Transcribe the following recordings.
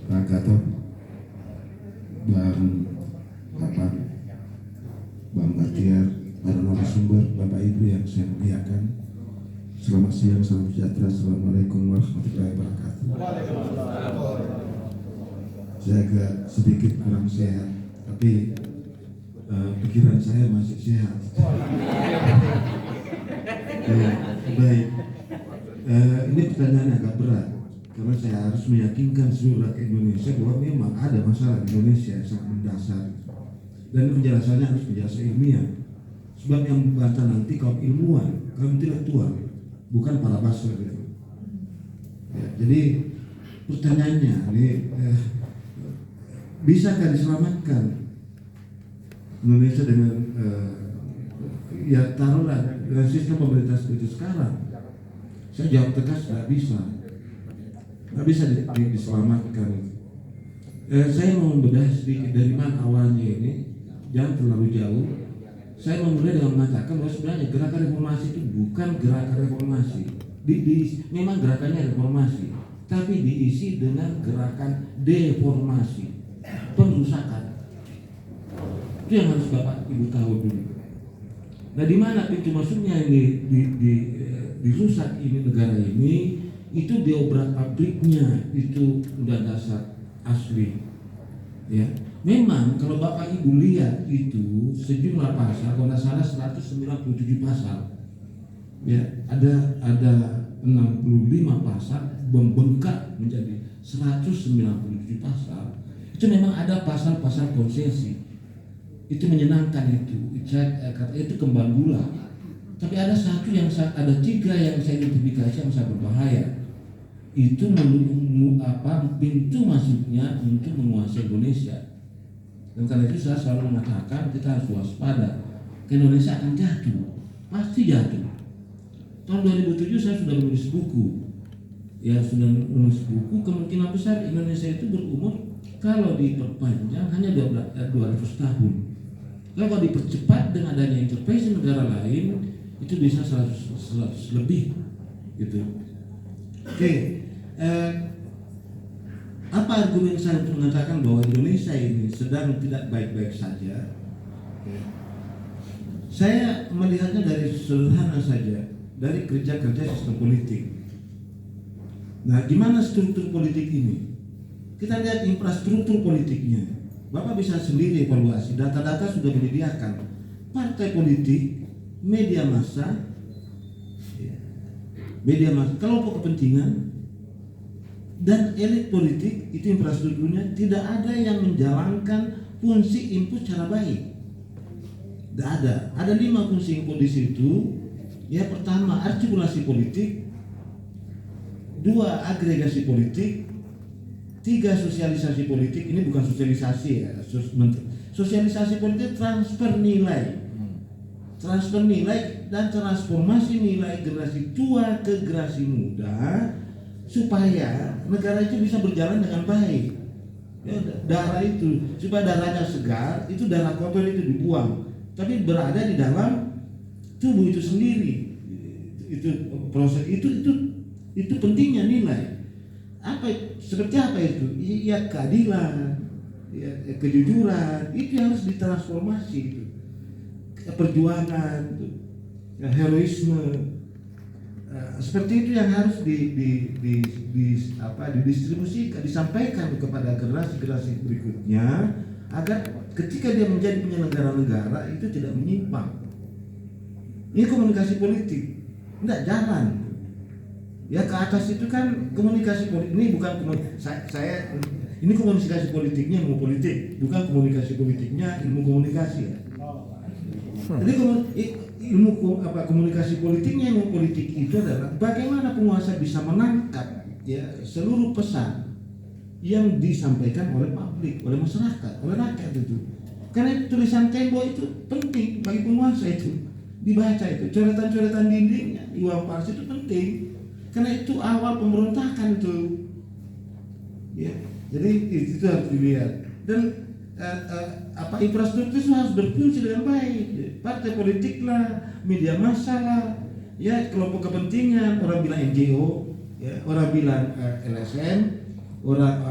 Pak Gatot, Bang apa, Bang Batiar, para narasumber, Bapak Ibu yang saya muliakan. Selamat siang, salam sejahtera. Assalamualaikum warahmatullahi wabarakatuh. Saya agak sedikit kurang sehat, tapi pikiran saya masih sehat. Baik, ini pertanyaan agak berat karena saya harus meyakinkan seluruh rakyat Indonesia bahwa memang ada masalah di Indonesia yang sangat mendasar, dan penjelasannya harus penjelasan ilmiah. Sebab yang membantah nanti kaum ilmuwan, kaum intelektual, bukan para basir gitu. Ya, jadi pertanyaannya ini, bisakah diselamatkan Indonesia dengan ya taruhlah dengan sistem pemerintah seperti sekarang? Saya jawab tegas, nggak bisa diselamatkan. Saya mau membedah sedikit dari mana awalnya ini, jangan terlalu jauh. Saya memulai dengan mengatakan bahwa sebenarnya gerakan reformasi itu bukan gerakan reformasi. Memang gerakannya reformasi, tapi diisi dengan gerakan deformasi, penrusakan. Itu yang harus Bapak Ibu tahu dulu. Nah, di mana pintu masuknya ini dirusak ini negara ini, itu diobrak pabriknya, itu udah dasar asli. Ya, memang kalau Bapak Ibu lihat itu sejumlah pasal, kalau nggak salah 197 pasal, ya ada 65 pasal membengkak menjadi 197 pasal. Itu memang ada pasal-pasal konsesi. Itu menyenangkan itu kembang gula. Tapi ada ada tiga yang saya identifikasi yang sangat berbahaya. Itu pintu masuknya untuk menguasai Indonesia. Dan karena itu saya selalu mengatakan kita harus waspada. Indonesia akan jatuh, pasti jatuh. Tahun 2007 saya sudah menulis buku. Ya, sudah menulis buku, kemungkinan besar Indonesia itu berumur kalau diperpanjang hanya 200 tahun. Kalau dipercepat dengan adanya intervensi negara lain, itu bisa 100 lebih gitu. Oke. Apa argumen saya untuk mengatakan bahwa Indonesia ini sedang tidak baik-baik saja? Saya melihatnya dari sederhana saja, dari kerja-kerja sistem politik. Nah, gimana struktur politik ini? Kita lihat infrastruktur politiknya. Bapak bisa sendiri evaluasi, data-data sudah menyediakan. Partai politik, media massa, kelompok kepentingan, dan elit politik, itu infrastrukturnya tidak ada yang menjalankan fungsi input secara baik. Tidak ada. Ada 5 fungsi input di situ. Ya, pertama artikulasi politik, 2 agregasi politik, 3 sosialisasi politik. Ini bukan sosialisasi ya, sosialisasi politik transfer nilai dan transformasi nilai generasi tua ke generasi muda supaya negara itu bisa berjalan dengan baik. Ya, darah itu supaya darahnya segar, itu darah kotor itu dibuang, tapi berada di dalam tubuh itu sendiri. Itu proses itu pentingnya nilai. Seperti apa itu? Ya, keadilan, ya, kejujuran, itu harus ditransformasi itu. Perjuangan, ya, heroisme, seperti itu yang harus didistribusikan, disampaikan kepada generasi berikutnya agar ketika dia menjadi penyelenggara negara itu tidak menyimpang. Ini komunikasi politik, tidak jalan. Ya, ke atas itu kan komunikasi politik. Ini bukan ini komunikasi politiknya ilmu politik, bukan komunikasi politiknya ilmu komunikasi ya. Jadi komunikasi politiknya ilmu politik itu adalah bagaimana penguasa bisa menangkap ya seluruh pesan yang disampaikan oleh publik, oleh masyarakat, oleh rakyat itu. Karena tulisan tembok itu penting bagi penguasa itu dibaca, itu coretan-coretan dindingnya, uang palsu itu penting. Karena itu awal pemberontakan itu, ya. Jadi itu harus dilihat. Dan infrastruktur itu harus berfungsi dengan baik. Partai politik lah, media massa lah, ya, kelompok kepentingan, orang bilang NGO, ya, orang bilang LSM, orang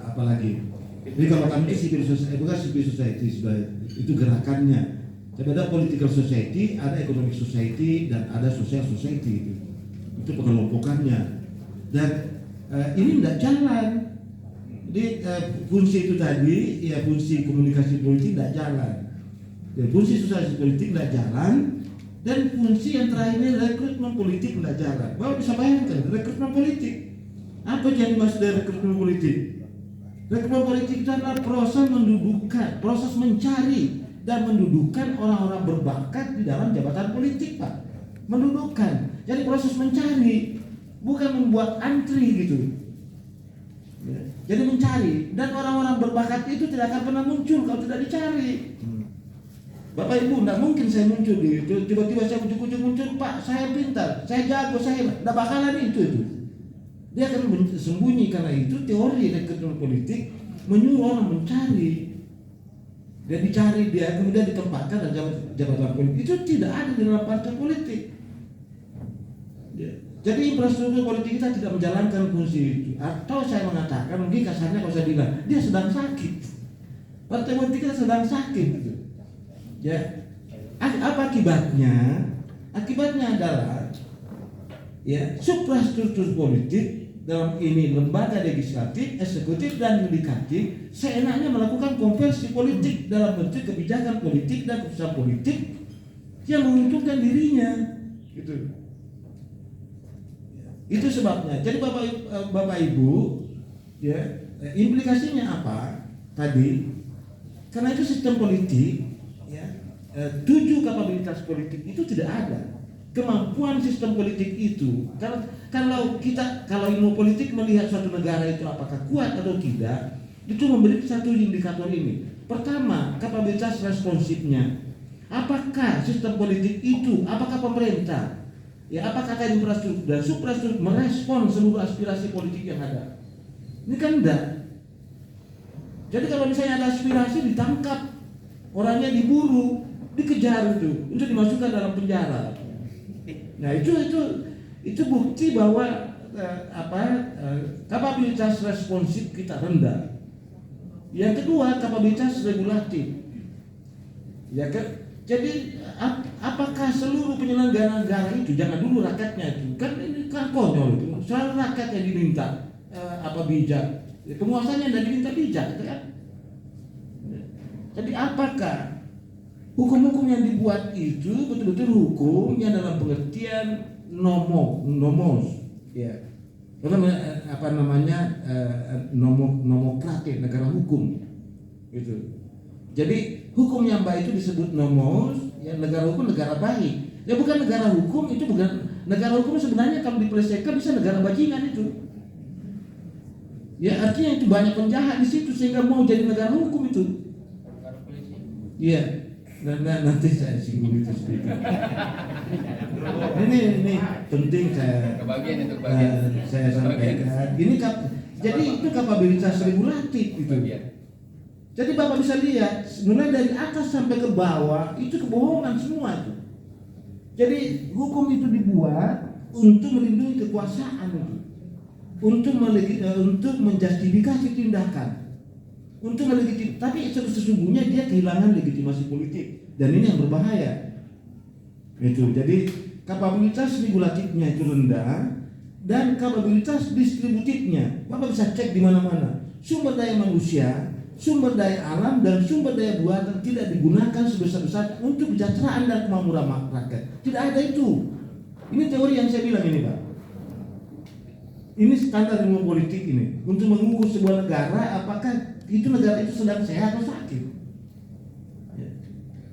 apa lagi. Jadi kalau kami civil society, bukan civil society sudah itu gerakannya. Tapi ada political society, ada economic society, dan ada social society itu pengelompokannya. Dan ini tidak jalan. Jadi fungsi itu tadi, ya fungsi komunikasi politik tidak jalan. Ya, fungsi sosialisasi politik tidak jalan, dan fungsi yang terakhir ini rekrutmen politik tidak jalan. Bapak bisa bayangkan rekrutmen politik. Apa yang dimaksud dari rekrutmen politik? Rekrutmen politik itu adalah proses mendudukkan, proses mencari dan mendudukkan orang-orang berbakat di dalam jabatan politik, Pak. Mendudukkan. Jadi proses mencari, bukan membuat antri gitu. Ya. Jadi mencari, dan orang-orang berbakat itu tidak akan pernah muncul kalau tidak dicari. Bapak Ibu, tidak mungkin saya muncul di tiba-tiba saya ujuk-ujuk muncul, Pak, saya pintar, saya jago, saya tidak bakalan itu. Dia akan sembunyi, karena itu teori rekrutmen politik menyuruh orang mencari. Dia dicari, dia kemudian ditempatkan dalam jabatan politik. Itu tidak ada di dalam partai politik. Jadi infrastruktur politik kita tidak menjalankan fungsi itu. Atau saya mengatakan, mungkin kasarnya kalau saya bilang, dia sedang sakit. Partai politik kita sedang sakit. Ya, apa akibatnya? Akibatnya adalah ya suprastruktur politik dalam ini lembaga legislatif, eksekutif, dan yudikatif seenaknya melakukan konversi politik dalam bentuk kebijakan politik dan keputusan politik yang menguntungkan dirinya, gitu. Itu sebabnya. Jadi Bapak Ibu, ya implikasinya apa tadi? Karena itu sistem politik. 7 kapabilitas politik itu tidak ada. Kemampuan sistem politik itu, kalau ilmu politik melihat suatu negara itu apakah kuat atau tidak, itu memberi satu indikator ini. Pertama, kapabilitas responsifnya. Apakah sistem politik itu, apakah pemerintah, ya apakah infrastruktur dan suprastruktur merespon seluruh aspirasi politik yang ada? Ini kan enggak. Jadi kalau misalnya ada aspirasi ditangkap, orangnya diburu, dikejar itu untuk dimasukkan dalam penjara. Nah itu bukti bahwa kapabilitas responsif kita rendah. Yang kedua, kapabilitas regulatif. Ya kan? Jadi apakah seluruh penyelenggara negara itu, jangan dulu rakyatnya itu, kan ini kan konyol itu. Selalu rakyat yang diminta bijak. Ya, penguasanya tidak diminta bijak, gitu kan? Jadi apakah hukum-hukum yang dibuat itu betul-betul hukum yang dalam pengertian nomos, ya, nomokratik, negara hukum, itu. Jadi hukum yang baik itu disebut nomos, ya negara hukum negara baik. Ya bukan negara hukum, itu bukan negara hukum sebenarnya kalau dipelesetkan bisa negara bajingan itu. Ya artinya itu banyak penjahat di situ sehingga mau jadi negara hukum itu. Iya. Nanti saya singgung itu sedikit. Ini penting saya sampaikan. Jadi itu kapabilitas regulatif itu. Jadi Bapak bisa lihat mulai dari atas sampai ke bawah itu kebohongan semua itu. Jadi hukum itu dibuat untuk melindungi kekuasaan itu, untuk menjustifikasi tindakan. Untuk melegitimasi, tapi sesungguhnya dia kehilangan legitimasi politik, dan ini yang berbahaya. Itu. Jadi kapabilitas regulatifnya itu rendah dan kapabilitas distributifnya. Bapak bisa cek di mana-mana. Sumber daya manusia, sumber daya alam, dan sumber daya buatan tidak digunakan sebesar-besar untuk kesejahteraan dan kemakmuran rakyat. Tidak ada itu. Ini teori yang saya bilang ini, Pak. Ini standar ilmu politik ini untuk mengukur sebuah negara apakah itu negara itu sedang sehat atau sakit. Ya.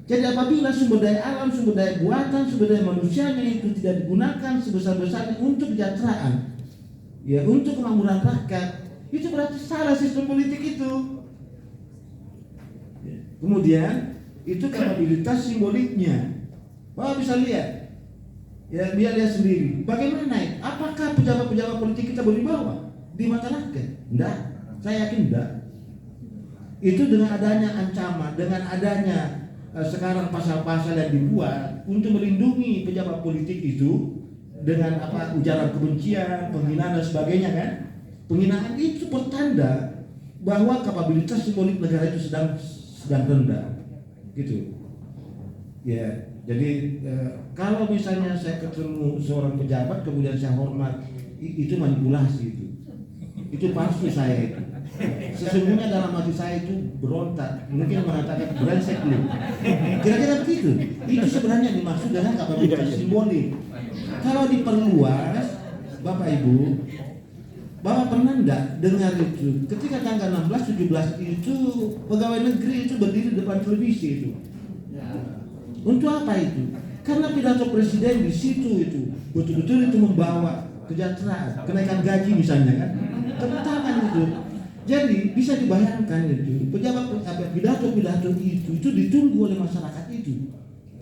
Jadi apabila sumber daya alam, sumber daya buatan, sumber daya manusianya itu tidak digunakan sebesar-besarnya untuk kesejahteraan, ya untuk kemakmuran rakyat, itu berarti salah sistem politik itu. Ya. Kemudian itu kapabilitas simboliknya. Bapak bisa lihat. Ya biar lihat sendiri. Bagaimana naik? Apakah pejabat-pejabat politik kita berwibawa di mata rakyat? Enggak. Saya yakin enggak. Itu dengan adanya ancaman, dengan adanya sekarang pasal-pasal yang dibuat untuk melindungi pejabat politik itu dengan ujaran kebencian, penghinaan dan sebagainya kan? Penghinaan itu pertanda bahwa kapabilitas simbolik negara itu sedang rendah, gitu. Ya, jadi kalau misalnya saya ketemu seorang pejabat kemudian saya hormat, itu manipulasi itu palsu saya itu. Sesungguhnya dalam hati saya itu berontak, mungkin mengatakan brengsek lu. Kira-kira begitu. Itu sebenarnya dimaksud dengan kapabilitas simbolik. Kalau diperluas, Bapak Ibu, Bapak pernah enggak dengar itu? Ketika tanggal 16-17 itu pegawai negeri itu berdiri depan televisi itu. Untuk apa itu? Karena pidato presiden di situ itu betul-betul itu membawa kesejahteraan, kenaikan gaji misalnya kan, tepuk tangan itu. Jadi bisa dibayangkan itu pidato itu ditunggu oleh masyarakat itu.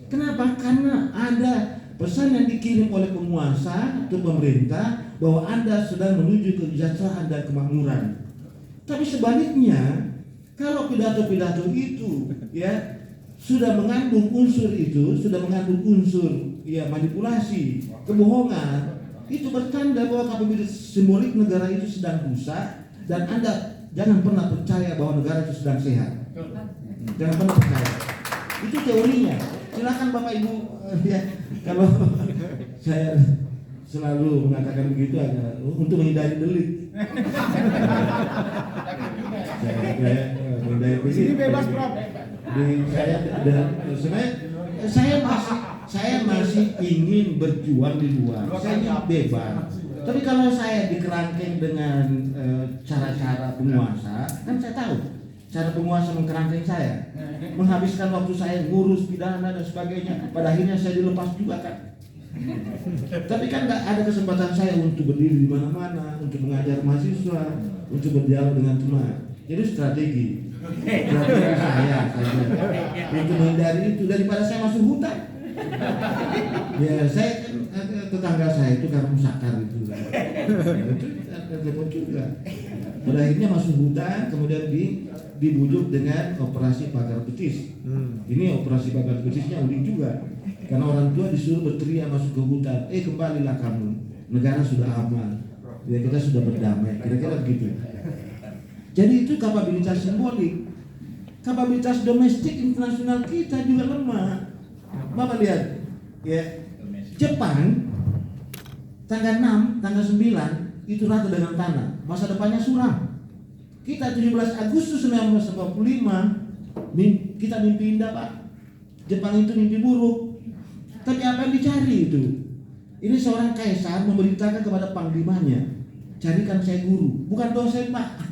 Kenapa? Karena ada pesan yang dikirim oleh penguasa atau pemerintah bahwa Anda sedang menuju kesejahteraan dan kemakmuran. Tapi sebaliknya, kalau pidato-pidato itu ya sudah mengandung unsur manipulasi, kebohongan, itu bertanda bahwa kapabilitas simbolik negara itu sedang rusak dan Anda jangan pernah percaya bahwa negara itu sedang sehat. Jangan pernah percaya. Itu teorinya. Silakan Bapak Ibu ya, kalau saya selalu mengatakan begitu aja untuk menghindari delik. Ini bebas, Prof. Saya masih ingin berjuang di luar. Saya bebas. Tapi kalau saya dikerangkeng dengan cara-cara penguasa, kan saya tahu cara penguasa mengkerangkeng saya, menghabiskan waktu saya ngurus pidana dan sebagainya. Pada akhirnya saya dilepas juga kan. Tapi kan nggak ada kesempatan saya untuk berdiri di mana-mana, untuk mengajar mahasiswa, untuk berdialog dengan teman. Jadi strategi saya untuk menghindari itu daripada saya masuk hutan. Ya saya tetangga saya itu karena musakar itu repot juga. Pada akhirnya masuk hutan, kemudian dibujuk dengan operasi pagar betis. Ini operasi pagar betisnya unik juga, karena orang tua disuruh berteriak masuk ke hutan, kembalilah kamu, negara sudah aman, ya kita sudah berdamai, kira-kira begitu. Jadi itu kapabilitas simbolik. Kapabilitas domestik internasional kita juga lemah. Bapak lihat, ya Jepang tanggal 6, tanggal 9 itu rata dengan tanah, masa depannya suram. Kita 17 Agustus 1945 kita mimpi indah Pak. Jepang itu mimpi buruk. Tapi apa yang dicari itu? Ini seorang kaisar memerintahkan kepada panglimanya, carikan saya guru, bukan dosen Pak.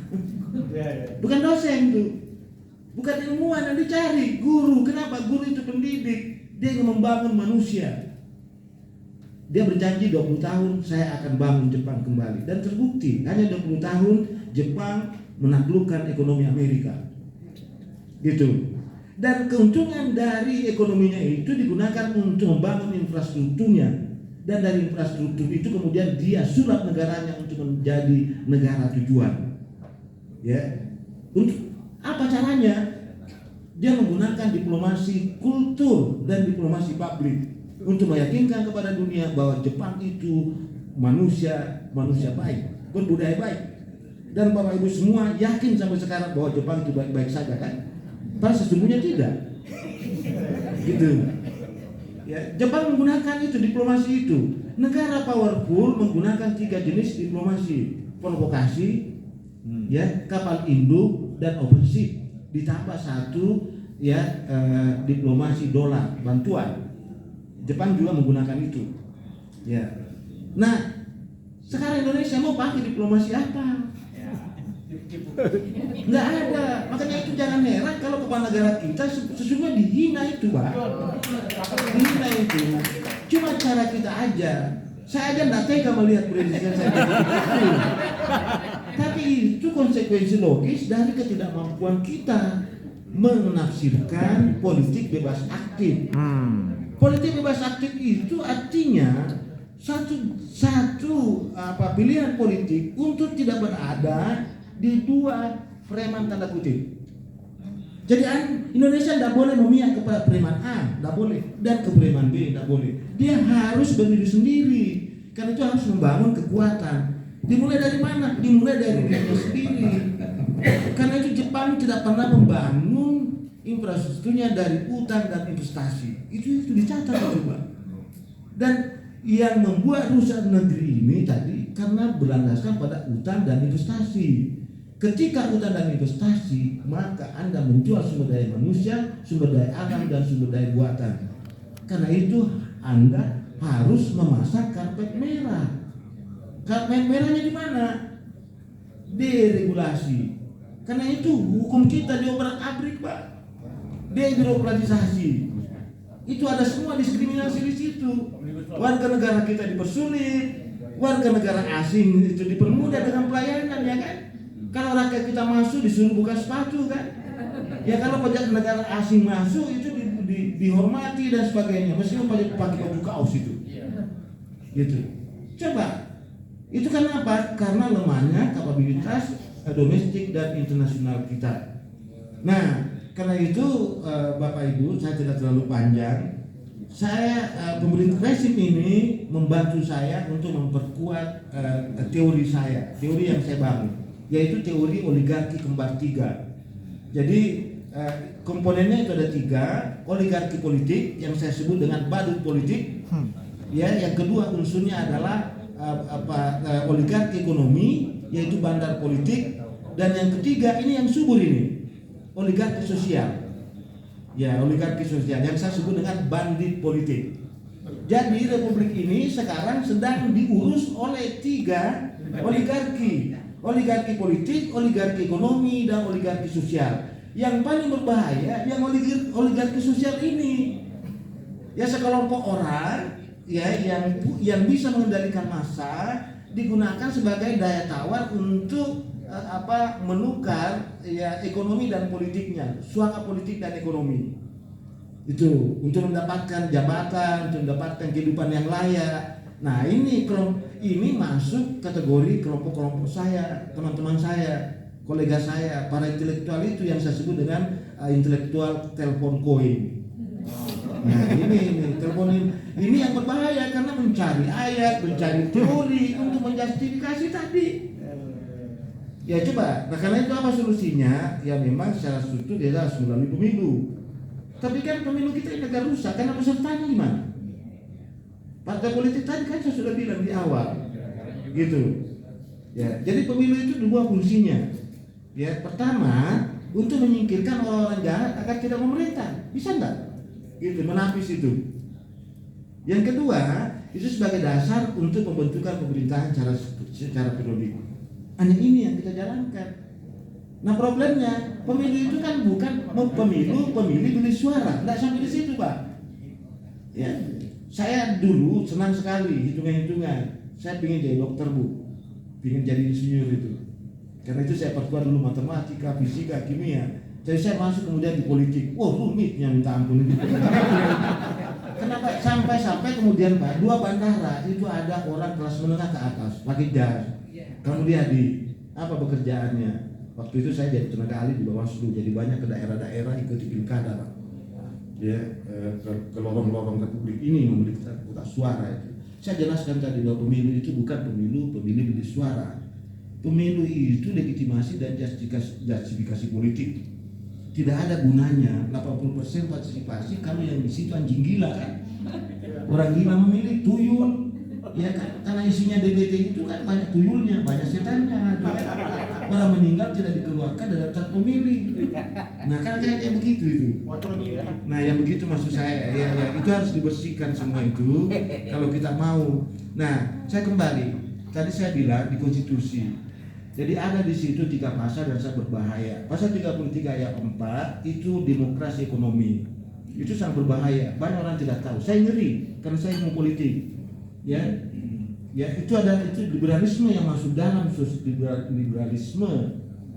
Bukan dosen itu, bukan ilmuwan yang dicari, guru. Kenapa? Guru itu pendidik, dia ingin membangun manusia. Dia berjanji 20 tahun saya akan bangun Jepang kembali, dan terbukti hanya 20 tahun Jepang menaklukkan ekonomi Amerika. Gitu. Dan keuntungan dari ekonominya itu digunakan untuk membangun infrastrukturnya, dan dari infrastruktur itu kemudian dia sulap negaranya untuk menjadi negara tujuan. Ya, untuk apa caranya? Dia menggunakan diplomasi kultur dan diplomasi publik untuk meyakinkan kepada dunia bahwa Jepang itu manusia baik, berbudaya baik. Dan Bapak Ibu semua yakin sampai sekarang bahwa Jepang itu baik-baik saja kan? Padahal sesungguhnya tidak. Gitu. Ya, Jepang menggunakan itu diplomasi itu. Negara powerful menggunakan 3 jenis diplomasi: provokasi, ya, kapal induk, dan ofensif. Ditambah 1 ya diplomasi dolar bantuan. Jepang juga menggunakan itu. Ya. Nah, sekarang Indonesia mau pakai diplomasi apa? Nggak ada. Makanya itu jangan heran kalau kepala negara kita sesungguhnya dihina itu, Pak. Dihina itu. Cuma cara kita aja. Saya aja nggak tega melihat presiden saya. Tapi itu konsekuensi logis dari ketidakmampuan kita menafsirkan politik bebas aktif. Politik bebas aktif itu artinya satu pilihan politik untuk tidak berada di 2 preman tanda kutip. Jadi Indonesia tidak boleh memihak kepada preman A, tidak boleh, dan ke preman B, tidak boleh. Dia harus berdiri sendiri, karena itu harus membangun kekuatan. Dimulai dari mana? Dimulai dari dirinya sendiri. Karena itu Jepang tidak pernah membangun infrastrukturnya dari hutan dan investasi. Itu dicatat coba. Dan yang membuat rusak negeri ini tadi karena berlandaskan pada hutan dan investasi. Ketika hutan dan investasi, maka Anda menjual sumber daya manusia, sumber daya alam, dan sumber daya buatan. Karena itu Anda harus memasang karpet merah. Karpet merahnya di mana? Deregulasi. Karena itu hukum kita diobrak-abrik, Pak. Debirokratisasi. Itu ada semua diskriminasi di situ. Warga negara kita dipersulit, warga negara asing itu dipermudah dengan pelayanan, ya kan? Kalau rakyat kita masuk disuruh buka sepatu, kan? Ya kalau pajak negara asing masuk itu dihormati dan sebagainya, meskipun pakai baju kaos itu. Gitu. Coba. Itu karena apa? Karena lemahnya kapabilitas domestik dan internasional kita. Nah, karena itu Bapak Ibu, saya tidak terlalu panjang. Saya pemerintah rezim ini membantu saya untuk memperkuat teori saya, teori yang saya bangun, yaitu teori oligarki kembar tiga. Jadi komponennya itu ada 3, oligarki politik yang saya sebut dengan badut politik. Ya, yang kedua unsurnya adalah oligarki ekonomi, yaitu bandar politik, dan yang ketiga ini yang subur ini, oligarki sosial. Ya, oligarki sosial yang saya sebut dengan bandit politik. Jadi republik ini sekarang sedang diurus oleh 3 oligarki. Oligarki politik, oligarki ekonomi, dan oligarki sosial. Yang paling berbahaya yang oligarki sosial ini. Ya, sekelompok orang ya yang bisa mengendalikan massa digunakan sebagai daya tawar untuk menukar ya ekonomi dan politiknya, suaka politik dan ekonomi. Itu untuk mendapatkan jabatan, untuk mendapatkan kehidupan yang layak. Nah, ini masuk kategori kelompok-kelompok saya, teman-teman saya, kolega saya, para intelektual itu yang saya sebut dengan intelektual telepon koin. Nah, ini telepon ini yang berbahaya karena mencari ayat, mencari teori untuk menjustifikasi tadi. Ya coba, nah karena itu apa solusinya? Ya memang secara struktur dia harus melalui pemilu. Tapi kan pemilu kita ini agak rusak karena pesertanya gimana? Partai politik tadi kan saya sudah bilang di awal, gitu. Ya, jadi pemilu itu 2 fungsinya. Ya, pertama untuk menyingkirkan orang-orang jahat agar tidak memerintah, bisa enggak? Gitu, menapis itu. Yang kedua, itu sebagai dasar untuk pembentukan pemerintahan secara periodik. Hanya ini yang kita jalankan. Nah, problemnya pemilu itu kan bukan pemilih pilih suara, tidak sampai di situ, Pak. Ya, saya dulu senang sekali hitungan-hitungan. Saya ingin jadi dokter, Bu, ingin jadi insinyur itu. Karena itu saya perkuat dulu matematika, fisika, kimia. Jadi saya masuk kemudian di politik. Wah, rumitnya minta ampun itu. Kenapa sampai kemudian Pak, 2 bandara itu ada orang kelas menengah ke atas, pakai jas. Kemudian di apa pekerjaannya? Waktu itu saya jadi tenaga ahli di Bawaslu, jadi banyak ke daerah-daerah ikut pilkada, Pak. Ya, ke lorong-lorong republik ini memberikan kotak suara itu. Saya jelaskan tadi bahwa pemilu itu bukan pemilu pilih suara. Pemilu itu legitimasi dan justifikasi politik. Tidak ada gunanya 80% partisipasi kalau yang di situ anjing gila, kan? Orang gila memilih tuyul, ya kan? Karena isinya DBT itu kan banyak tuyulnya, banyak setannya. Orang meninggal tidak dikeluarkan dari daftar pemilih. Nah, kan kayak begitu itu. Nah, yang begitu maksud saya, ya itu harus dibersihkan semua itu kalau kita mau. Nah, saya kembali. Tadi saya bilang di konstitusi. Jadi ada di situ 3 pasal dan sangat berbahaya. Pasal 33 ayat 4 itu demokrasi ekonomi. Itu sangat berbahaya. Banyak orang tidak tahu. Saya ngeri karena saya ilmu politik. Ya, itu liberalisme yang masuk dalam liberalisme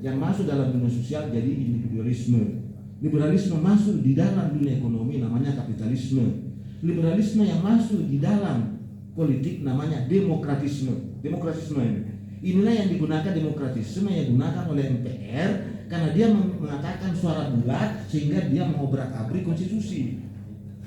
yang masuk dalam dunia sosial jadi individualisme. Liberalisme masuk di dalam dunia ekonomi namanya kapitalisme. Liberalisme yang masuk di dalam politik namanya demokratisme. Demokratisme ini. Inilah yang digunakan demokratisme yang digunakan oleh MPR karena dia mengatakan suara bulat sehingga dia mengobrak-abrik konstitusi.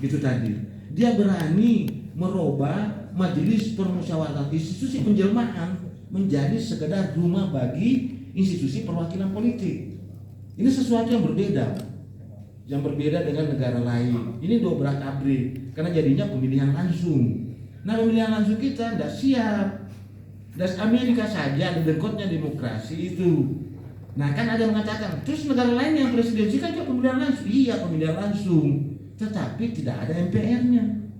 Gitu tadi. Dia berani merubah majelis permusyawaratan institusi penjelmaan menjadi sekedar rumah bagi institusi perwakilan politik. Ini sesuatu yang berbeda dengan negara lain. Ini dobrak abrik karena jadinya pemilihan langsung. Nah, pemilihan langsung kita tidak siap. Dan Amerika saja ada dengkotnya demokrasi itu. Nah, kan ada yang mengatakan, terus negara lain yang presidensi kan juga pemilihan langsung. Iya, pemilihan langsung, tetapi tidak ada MPR-nya,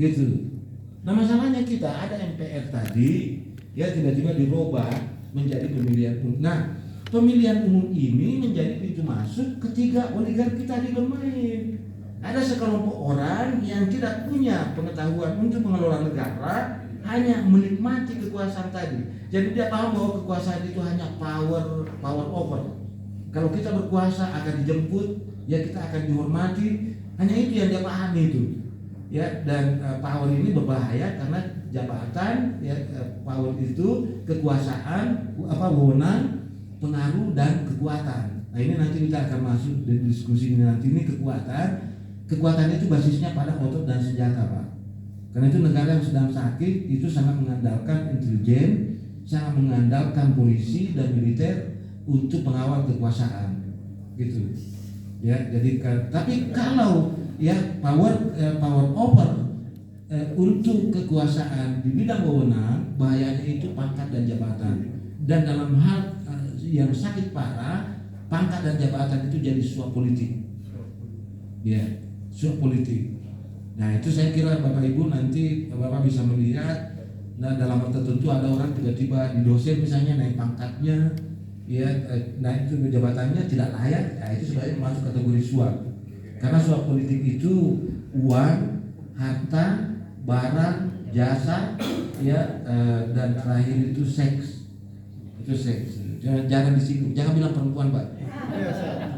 gitu. Nah, masalahnya kita ada MPR tadi, ya tiba-tiba dirubah menjadi pemilihan umum. Nah, pemilihan umum ini menjadi pintu masuk ketika oligarki tadi bermain. Ada sekelompok orang yang tidak punya pengetahuan untuk mengelola negara, hanya menikmati kekuasaan tadi. Jadi dia paham bahwa kekuasaan itu hanya power over. Kalau kita berkuasa akan dijemput, ya kita akan dihormati. Hanya itu yang dia pahami itu. Ya, dan power ini berbahaya karena jabatan, ya, power itu kekuasaan, wewenang, pengaruh dan kekuatan. Nah, ini nanti kita akan masuk di diskusi ini nanti. Ini kekuatan itu basisnya pada otot dan senjata, Pak. Karena itu negara yang sedang sakit itu sangat mengandalkan intelijen, sangat mengandalkan polisi dan militer untuk pengawal kekuasaan, gitu. Ya, jadi tapi kalau ya power over untuk kekuasaan di bidang wewenang, bahayanya itu pangkat dan jabatan. Dan dalam hal yang sakit parah, pangkat dan jabatan itu jadi suap politik. Ya, suap politik. Nah, itu saya kira Bapak Ibu nanti Bapak bisa melihat. Nah, dalam hal tertentu ada orang tiba-tiba di dosen misalnya naik pangkatnya, ya naik itu jabatannya tidak layak, ya itu sebenarnya masuk kategori suap. Karena suap politik itu uang, harta, barang, jasa, ya, dan terakhir itu seks. Itu seks. Jangan disinggung, jangan bilang perempuan, Pak.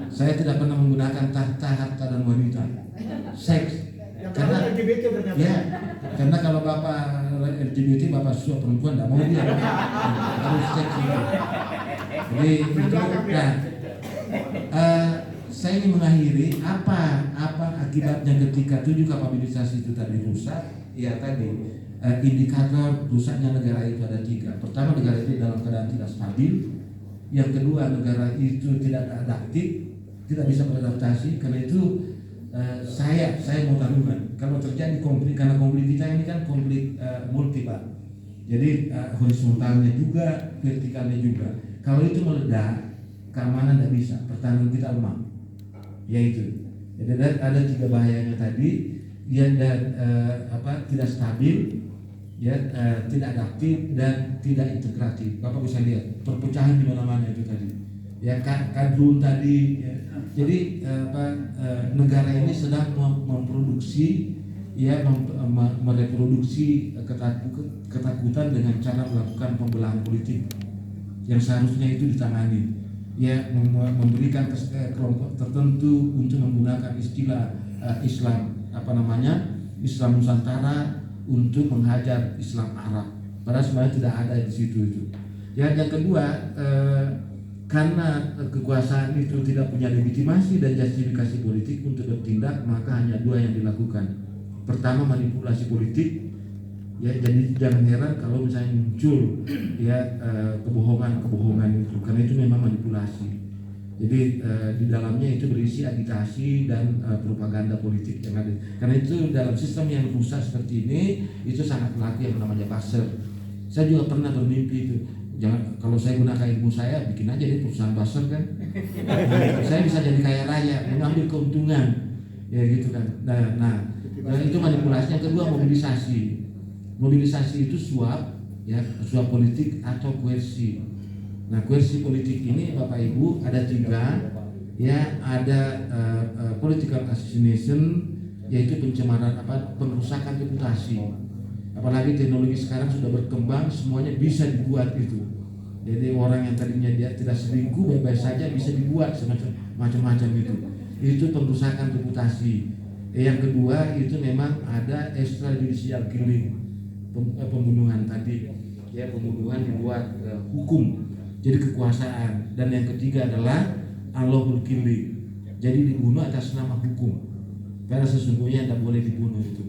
Saya tidak pernah menggunakan tahta, harta, dan wanita. Seks. Karena LGBT ya, karena kalau Bapak LGBT, Bapak suap perempuan tidak mau dia. Harus seks itu. Jadi itu. Nah, saya ingin mengakhiri apa akibatnya ketika 7 kapabilitas itu tadi rusak. Ya tadi indikator rusaknya negara itu ada 3. Pertama, negara itu dalam keadaan tidak stabil. Yang kedua, negara itu tidak adaptif, tidak bisa beradaptasi. Karena itu saya mau taruhkan kalau terjadi konflik, karena konflik kita ini kan konflik multi, Pak. Jadi horizontalnya juga, vertikalnya juga. Kalau itu meledak, keamanan tidak bisa, pertahanan kita lemah. Yaitu, jadi ada 3 bahayanya tadi, ya, dan tidak stabil, ya, tidak adaptif dan tidak integratif. Bapak bisa lihat perpecahan di mana-mana itu tadi. Ya, kadrun tadi, ya. Jadi negara ini sedang memproduksi, ya, mereproduksi ketakutan dengan cara melakukan pembelahan politik yang seharusnya itu ditangani, ya, memberikan kelompok tertentu untuk menggunakan istilah Islam Islam Nusantara untuk menghajar Islam Arab, padahal sebenarnya tidak ada di situ itu. Ya, yang kedua, karena kekuasaan itu tidak punya legitimasi dan justifikasi politik untuk bertindak, maka hanya 2 yang dilakukan. Pertama, manipulasi politik. Ya, jadi jangan heran kalau misalnya muncul, ya, kebohongan itu, karena itu memang manipulasi. Jadi di dalamnya itu berisi agitasi dan propaganda politik yang ada. Karena itu dalam sistem yang rusak seperti ini itu sangat laku yang namanya buzzer. Saya juga pernah bermimpi itu. Jangan, kalau saya gunakan ilmu saya, bikin aja deh perusahaan buzzer kan. Saya bisa jadi kaya raya, mengambil keuntungan, ya gitu kan. Nah, itu manipulasi. Yang kedua, mobilisasi. Mobilisasi itu suap, ya, suap politik atau koersi. Nah, koersi politik ini Bapak Ibu ada 3, ya, ada political assassination, yaitu pencemaran perusakan reputasi. Apalagi teknologi sekarang sudah berkembang, semuanya bisa dibuat itu. Jadi orang yang tadinya dia tidak selingkuh bebas saja bisa dibuat macam-macam itu. Itu perusakan reputasi. Yang kedua itu memang ada extrajudicial killing, pembunuhan tadi. Ya, pembunuhan dibuat hukum, jadi kekuasaan. Dan yang ketiga adalah unlawful killing. Jadi dibunuh atas nama hukum. Karena sesungguhnya tidak boleh dibunuh itu.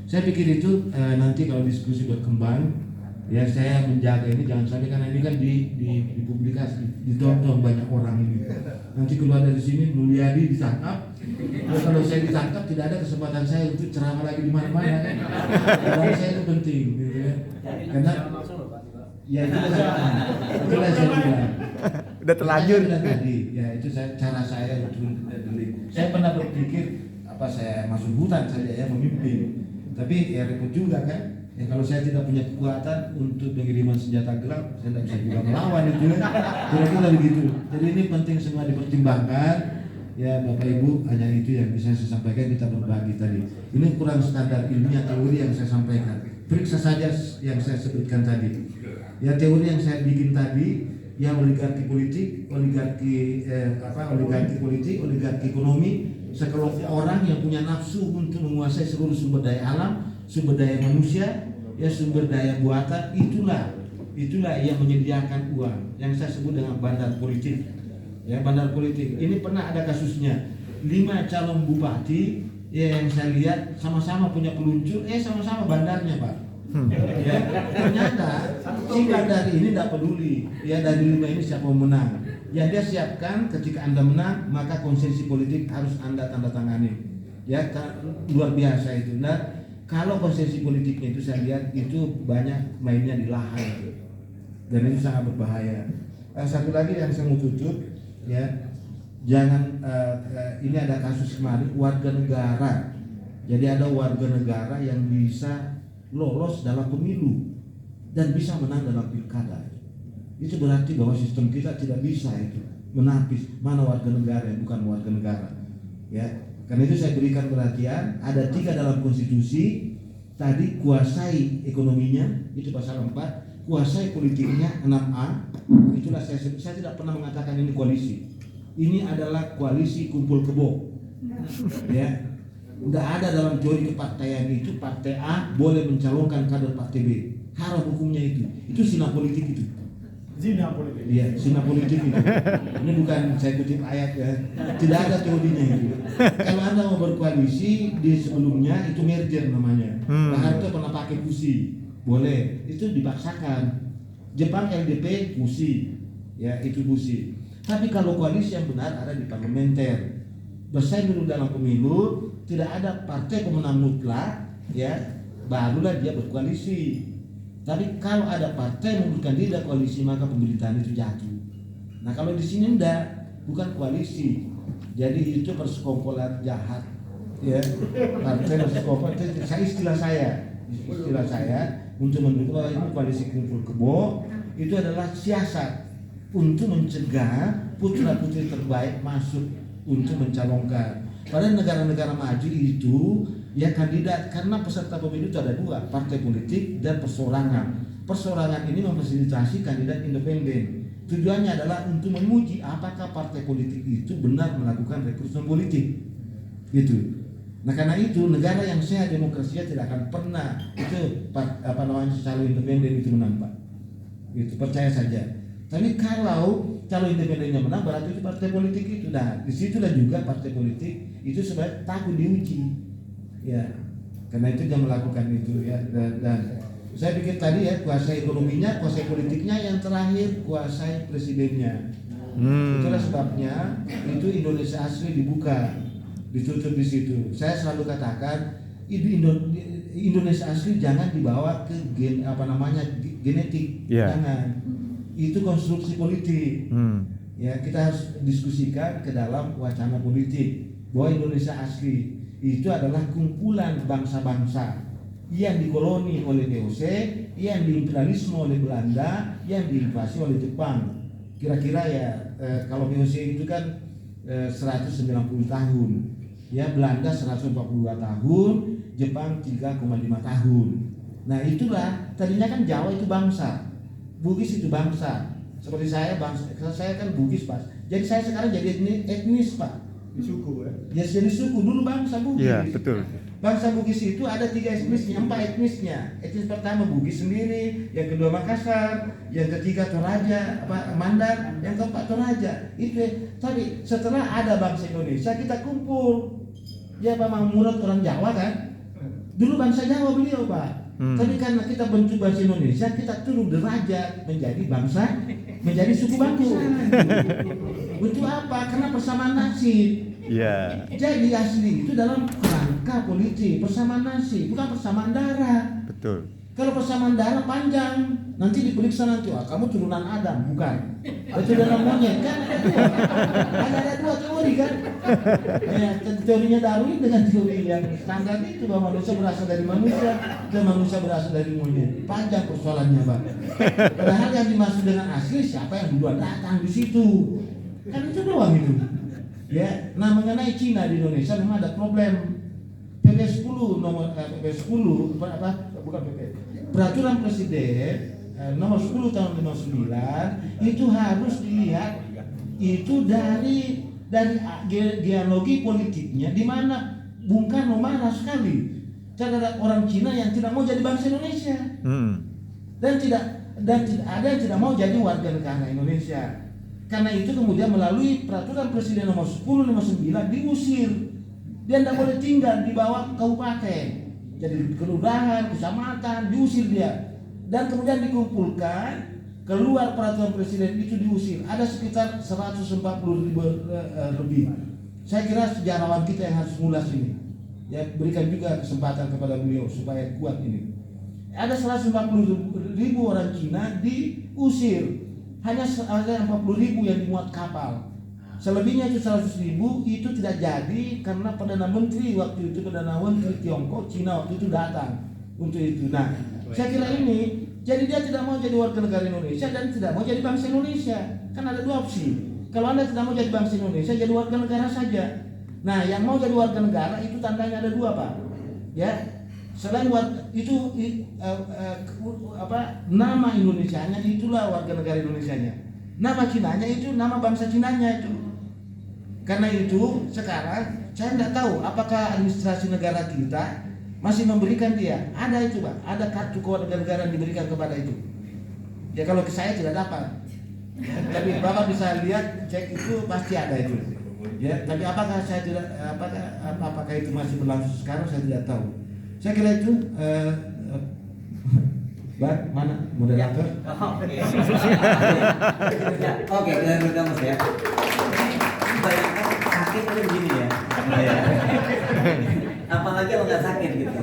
Saya pikir itu nanti kalau diskusi berkembang, Ya saya menjaga ini jangan sampai, karena ini kan dipublikasi, ditonton banyak orang ini. Nanti keluar dari sini Mulyadi ditangkap. Nah, kalau saya ditangkap tidak ada kesempatan saya untuk ceramah lagi di mana-mana kan. Karena saya itu penting, gitu ya. Karena ya itulah saya bilang. Udah terlanjur. Tadi, ya itu cara saya untuk delik. Saya pernah berpikir saya masuk hutan saja ya memimpin, tapi ya repot juga kan. Ya kalau saya tidak punya kekuatan untuk pengiriman senjata gelap, saya tidak bisa juga melawan itu. Kira-kira begitu. Jadi ini penting semua dipertimbangkan. Ya Bapak Ibu, hanya itu yang bisa saya sampaikan, kita berbagi tadi. Ini kurang standar ilmiah teori yang saya sampaikan. Periksa saja yang saya sebutkan tadi. Ya teori yang saya bikin tadi, ya oligarki politik, oligarki politik, oligarki ekonomi, sekelompok orang yang punya nafsu untuk menguasai seluruh sumber daya alam, sumber daya manusia, ya sumber daya buatan, itulah yang menyediakan uang yang saya sebut dengan bandar politik. Ya, bandar politik. Ini pernah ada kasusnya. 5 calon bupati ya, yang saya lihat sama-sama punya peluncur, sama-sama bandarnya, Pak. Ya, ternyata si bandar ini tidak peduli ya dari 5 ini siapa yang menang. Yang dia siapkan ketika Anda menang, maka konsesi politik harus Anda tanda tangani. Ya, luar biasa itu. Nah, kalau konsesi politiknya itu saya lihat itu banyak mainnya di lahan itu. Dan itu sangat berbahaya. Satu lagi yang saya mau tutup, ya, jangan ini ada kasus kemarin warga negara. Jadi ada warga negara yang bisa lolos dalam pemilu dan bisa menang dalam pilkada. Itu berarti bahwa sistem kita tidak bisa itu menapis mana warga negara yang bukan warga negara. Ya, karena itu saya berikan perhatian. Ada 3 dalam konstitusi. Tadi kuasai ekonominya itu pasal 4, kuasai politiknya 6A. Itulah saya tidak pernah mengatakan ini koalisi. Ini adalah koalisi kumpul kebo. Ya. Tidak ada dalam teori kepartaian itu partai A boleh mencalonkan kader partai B. Haram hukumnya itu. Itu zina politik itu. Zina politik. Iya, zina politik itu. Ini bukan saya kutip ayat ya. Tidak ada teorinya itu. Kalau Anda mau berkoalisi di sebelumnya itu merger namanya. Pak Harto pernah pakai fusi. Boleh. Itu dipaksakan. Jepang LDP fusi. Ya, itu fusi. Tapi kalau koalisi yang benar ada di parlementer. Bersaing dulu dalam pemilu, tidak ada partai pemenang mutlak, ya, barulah dia berkoalisi. Tapi kalau ada partai mengundurkan diri dari koalisi, maka pemerintahan itu jatuh. Nah kalau di sini enggak, bukan koalisi, jadi itu persekongkolan jahat, ya, partai persekongkolan. Istilah saya untuk mendukung bahwa ini koalisi kumpul kebo itu adalah siasat untuk mencegah putra-putri terbaik masuk untuk mencalonkan. Pada negara-negara maju itu ya kandidat, karena peserta pemilu itu ada 2, partai politik dan perseorangan. Perseorangan ini memfasilitasi kandidat independen. Tujuannya adalah untuk menguji apakah partai politik itu benar melakukan rekrutmen politik. Gitu. Nah karena itu negara yang sehat demokrasinya tidak akan pernah itu calon independen itu menang, Pak. Gitu, percaya saja. Tapi kalau calon independennya menang berarti itu partai politik itu. Nah, disitulah juga partai politik itu sebenarnya takut diuji. Ya, karena itu dia melakukan itu ya. Dan saya pikir tadi ya kuasai ekonominya, kuasai politiknya, yang terakhir kuasai presidennya. Itulah sebabnya itu Indonesia asli dibuka, ditutup di situ. Saya selalu katakan Indonesia asli jangan dibawa ke genetik, jangan. Itu konstruksi politik. Ya, kita harus diskusikan ke dalam wacana politik bahwa Indonesia asli itu adalah kumpulan bangsa-bangsa yang dikoloni oleh VOC, yang diimperialisme oleh Belanda, yang diinvasi oleh Jepang. Kira-kira ya kalau VOC itu kan 190 tahun, ya Belanda 142 tahun, Jepang 3,5 tahun. Nah itulah tadinya kan Jawa itu bangsa, Bugis itu bangsa. Seperti saya bangsa, saya kan Bugis, Pak. Jadi saya sekarang jadi etnis, Pak. Di suku ya? Ya jadi suku, dulu bangsa Bugis. Iya, betul. Bangsa Bugis itu ada 3 etnisnya, 4 etnisnya. Etnis pertama Bugis sendiri, yang kedua Makassar, yang ketiga Toraja, Mandar, yang keempat Toraja. Itu. Tapi setelah ada bangsa Indonesia, kita kumpul. Ya Pak Murad orang Jawa kan? Dulu bangsa Jawa beliau, Pak. Tapi karena kita bentuk bahasa Indonesia, kita turun derajat menjadi bangsa, menjadi suku bangsa. Untuk apa? Karena persamaan nasib. Iya. Jadi asli itu dalam kerangka politik, persamaan nasib, bukan persamaan darah. Betul. Kalau persamaan darah panjang, nanti diperiksa nanti, wah kamu turunan Adam, bukan? Itu dalam monyet kan ada dua, hanya ada dua teori kan? Ya, teorinya Darwin dengan teori yang standar itu bahwa manusia berasal dari manusia dan manusia berasal dari monyet. Panjang persoalannya Pak. Padahal yang dimaksud dengan asli siapa yang duluan datang di situ? Kan itu doang itu. Ya, nah mengenai Cina di Indonesia memang ada problem. PP 10 nomor PP 10 bukan PP. Peraturan Presiden nomor 10 tahun 59 itu harus dilihat itu dari genealogi politiknya, di mana Bung Karno marah sekali terhadap orang Cina yang tidak mau jadi bangsa Indonesia. Dan tidak ada yang tidak mau jadi warga negara Indonesia. Karena itu kemudian melalui peraturan Presiden nomor 10 59 diusir. Dia tidak boleh tinggal di bawah kabupaten, jadi kelurahan, kecamatan, diusir dia. Dan kemudian dikumpulkan, keluar peraturan presiden itu diusir. Ada sekitar 140.000 lebih. Saya kira sejarawan kita yang harus ngulas ini. Ya, berikan juga kesempatan kepada beliau supaya kuat ini. Ada 140.000 orang Cina diusir. Hanya ada 40.000 yang dimuat kapal. Selebihnya itu 100.000 itu tidak jadi karena Perdana Menteri waktu itu, Perdana Menteri Tiongkok, Cina waktu itu datang untuk itu. Nah, saya kira ini, jadi dia tidak mau jadi warga negara Indonesia dan tidak mau jadi bangsa Indonesia. Kan ada dua opsi. Kalau Anda tidak mau jadi bangsa Indonesia, jadi warga negara saja. Nah, yang mau jadi warga negara itu tandanya ada dua Pak. Ya, selain itu nama Indonesianya itulah warga negara Indonesianya. Nama Cinanya itu nama bangsa Cinanya itu. Karena itu sekarang saya tidak tahu apakah administrasi negara kita masih memberikan dia. Ada itu Pak, ada kartu kewarganegaraan diberikan kepada itu. Ya kalau ke saya tidak dapat. Tapi Bapak bisa lihat, cek itu pasti ada itu. Ya, tapi apakah saya tidak apakah itu masih berlangsung sekarang saya tidak tahu. Saya kira itu mana moderator? Oke, kita berdua Mas ya. Bayangkan sakit itu begini ya. Apalagi kalau nggak sakit gitu.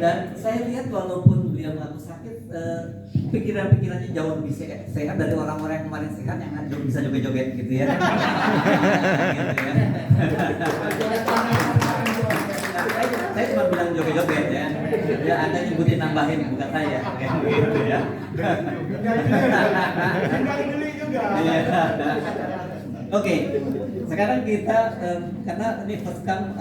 Dan saya lihat walaupun beliau mengaku sakit, pikiran-pikirannya jauh lebih sehat dari orang-orang yang kemarin sehat yang bisa joget-joget gitu ya. Gitu ya. Saya cuma bilang joget-joget ya. Ya Anda nyebutin nambahin bukan saya. Gitu ya. Oke, sekarang kita karena ini first come